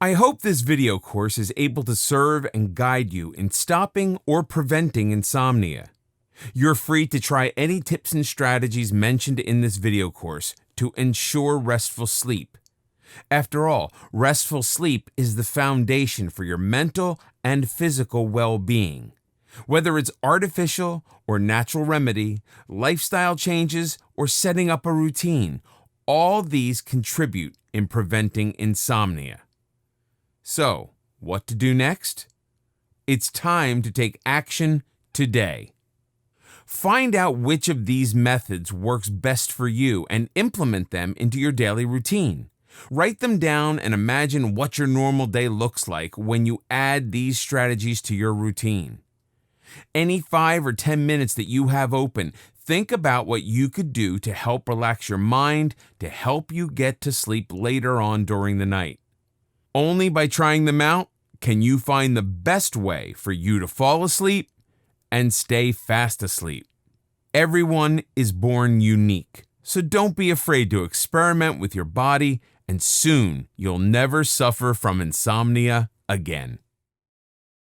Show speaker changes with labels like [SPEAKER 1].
[SPEAKER 1] I hope this video course is able to serve and guide you in stopping or preventing insomnia. You're free to try any tips and strategies mentioned in this video course to ensure restful sleep. After all, restful sleep is the foundation for your mental and physical well-being. Whether it's artificial or natural remedy, lifestyle changes, or setting up a routine, all these contribute in preventing insomnia. So, what to do next? It's time to take action today. Find out which of these methods works best for you and implement them into your daily routine. Write them down and imagine what your normal day looks like when you add these strategies to your routine. Any 5 or 10 minutes that you have open, think about what you could do to help relax your mind, to help you get to sleep later on during the night. Only by trying them out can you find the best way for you to fall asleep and stay fast asleep. Everyone is born unique, so don't be afraid to experiment with your body, and soon you'll never suffer from insomnia again.